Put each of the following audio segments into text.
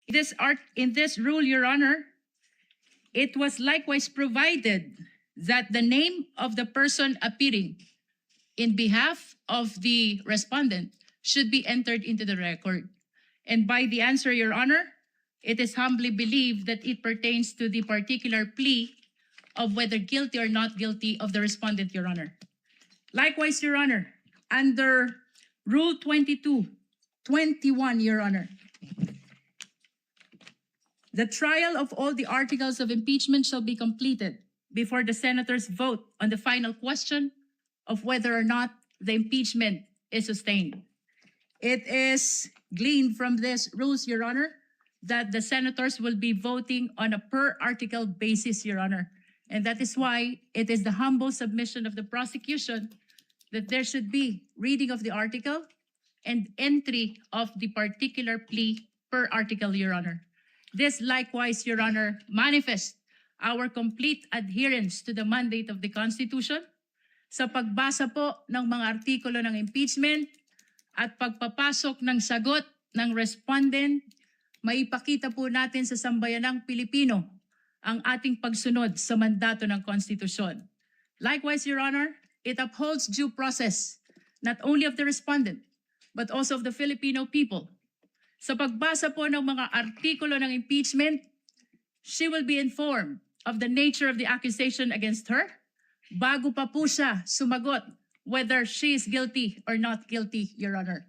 In this rule, Your Honor, it was likewise provided that the name of the person appearing in behalf of the respondent should be entered into the record. And by the answer, Your Honor, it is humbly believed that it pertains to the particular plea of whether guilty or not guilty of the respondent, Your Honor. Likewise, Your Honor, under Rule 22:21, Your Honor, the trial of all the articles of impeachment shall be completed before the senators vote on the final question of whether or not the impeachment is sustained. It is gleaned from these rules, Your Honor, that the senators will be voting on a per article basis, Your Honor. And that is why it is the humble submission of the prosecution that there should be reading of the article and entry of the particular plea per article, Your Honor. This likewise, Your Honor, manifests our complete adherence to the mandate of the Constitution sa pagbasa po ng mga artikulo ng impeachment at pagpapasok ng sagot ng respondent, maipakita po natin sa sambayanang Pilipino ang ating pagsunod sa mandato ng Konstitusyon. Likewise, Your Honor, it upholds due process not only of the respondent but also of the Filipino people. Sa pagbasa po ng mga artikulo ng impeachment, she will be informed of the nature of the accusation against her bago pa po siya sumagot whether she is guilty or not guilty, Your Honor.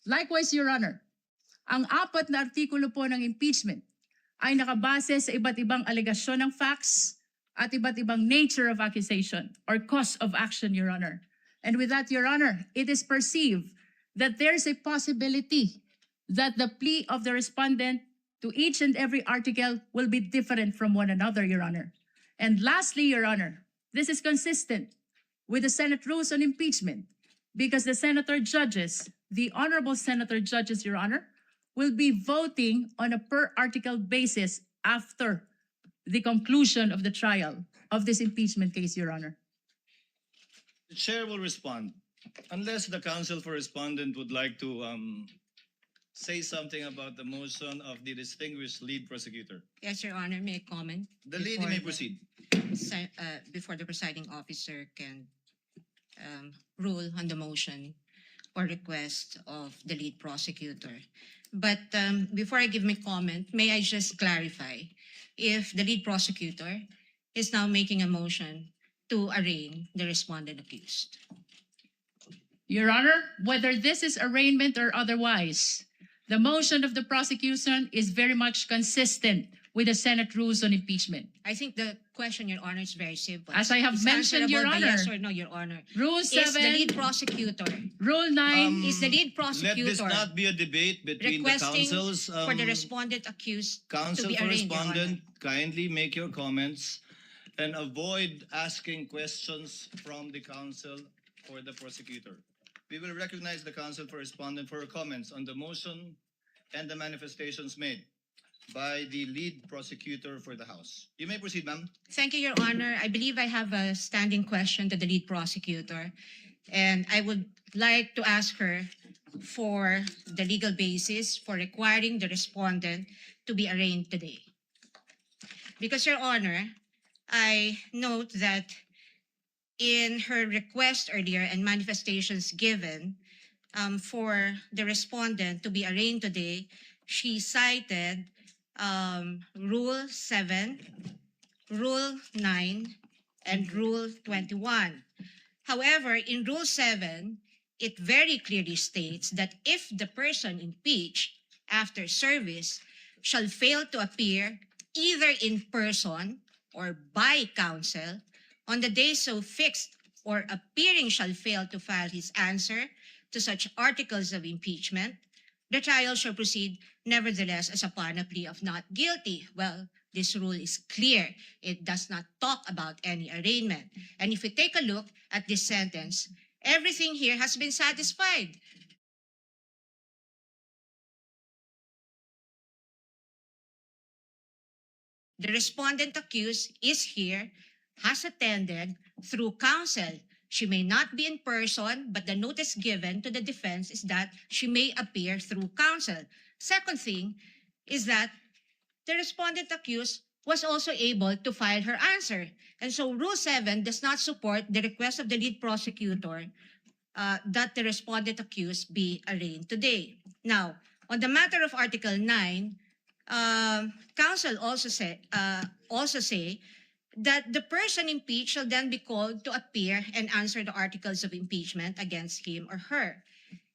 Likewise, Your Honor, ang 4 na artikulo po ng impeachment ay nakabase sa iba't ibang alegasyon ng facts at iba't ibang nature of accusation or cause of action, Your Honor. And with that, Your Honor, it is perceived that there is a possibility that the plea of the respondent to each and every article will be different from one another, Your Honor. And lastly, Your Honor, this is consistent with the Senate rules on impeachment because the senator judges, the honorable senator judges, Your Honor, will be voting on a per article basis after the conclusion of the trial of this impeachment case, Your Honor. The chair will respond. Unless the counsel for respondent would like to say something about the motion of the distinguished lead prosecutor. Yes, Your Honor, may I comment? The lady may proceed. Before the presiding officer can rule on the motion or request of the lead prosecutor. But before I give my comment, may I just clarify if the lead prosecutor is now making a motion to arraign the respondent accused. Your Honor, whether this is arraignment or otherwise, the motion of the prosecution is very much consistent with the Senate rules on impeachment. I think the question, Your Honor, is very simple. As I have It's mentioned, Your answerable by Honor. yes or no, Your Honor. Rule Is the 7, lead prosecutor, Rule 9, is the lead Let prosecutor this not be a debate between the requesting councils. for the respondent accused to Counsel be for arraigned, Your Honor? respondent, kindly make your comments and avoid asking questions from the counsel for the prosecutor. We will recognize the counsel for respondent for her comments on the motion and the manifestations made by the lead prosecutor for the House. You may proceed, ma'am. Thank you, Your Honor. I believe I have a standing question to the lead prosecutor, and I would like to ask her for the legal basis for requiring the respondent to be arraigned today. Because, Your Honor, I note that in her request earlier and manifestations given for the respondent to be arraigned today, she cited Rule 7, Rule 9, and Rule 21. However, in Rule 7, it very clearly states that if the person impeached after service shall fail to appear either in person or by counsel on the day so fixed, or appearing shall fail to file his answer to such articles of impeachment, the trial shall proceed nevertheless as upon a plea of not guilty. Well, this rule is clear. It does not talk about any arraignment. And if we take a look at this sentence, everything here has been satisfied. The respondent accused is here, has attended through counsel. She may not be in person, but the notice given to the defense is that she may appear through counsel. Second thing is that the respondent accused was also able to file her answer. And so Rule 7 does not support the request of the lead prosecutor that the respondent accused be arraigned today. Now, on the matter of Article 9, counsel also say that the person impeached shall then be called to appear and answer the articles of impeachment against him or her.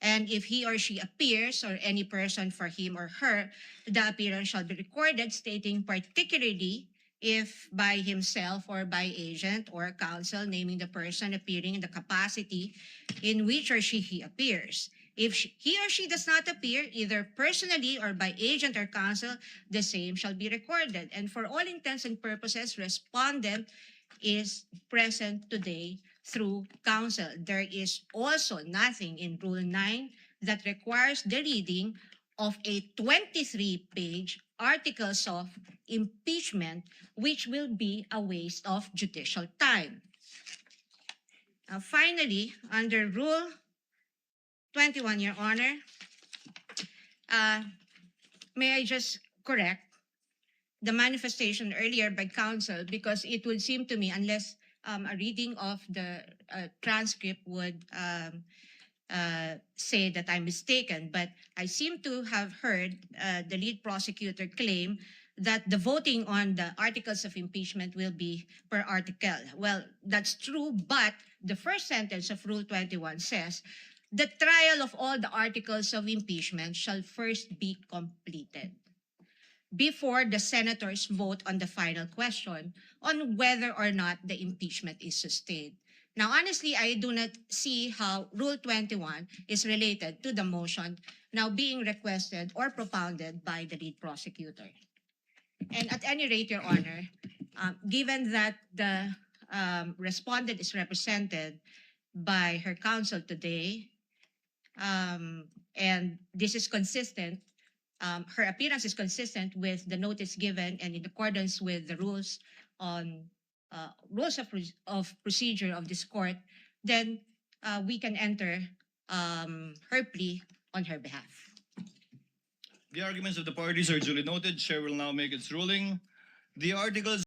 And if he or she appears, or any person for him or her, the appearance shall be recorded, stating particularly if by himself or by agent or counsel, naming the person appearing in the capacity in which or he appears. If he or she does not appear, either personally or by agent or counsel, the same shall be recorded. And for all intents and purposes, respondent is present today through counsel. There is also nothing in Rule 9 that requires the reading of a 23-page articles of impeachment, which will be a waste of judicial time. Finally, under Rule 21, Your Honor, may I just correct the manifestation earlier by counsel, because it would seem to me, unless a reading of the transcript would say that I'm mistaken, but I seem to have heard the lead prosecutor claim that the voting on the articles of impeachment will be per article. Well, that's true, but the first sentence of Rule 21 says, the trial of all the articles of impeachment shall first be completed before the senators vote on the final question on whether or not the impeachment is sustained. Now, honestly, I do not see how Rule 21 is related to the motion now being requested or propounded by the lead prosecutor. And at any rate, Your Honor, given that the respondent is represented by her counsel today, and this is consistent, her appearance is consistent with the notice given and in accordance with the rules on rules of procedure of this court, then we can enter her plea on her behalf. The arguments of the parties are duly noted. Chair will now make its ruling. The articles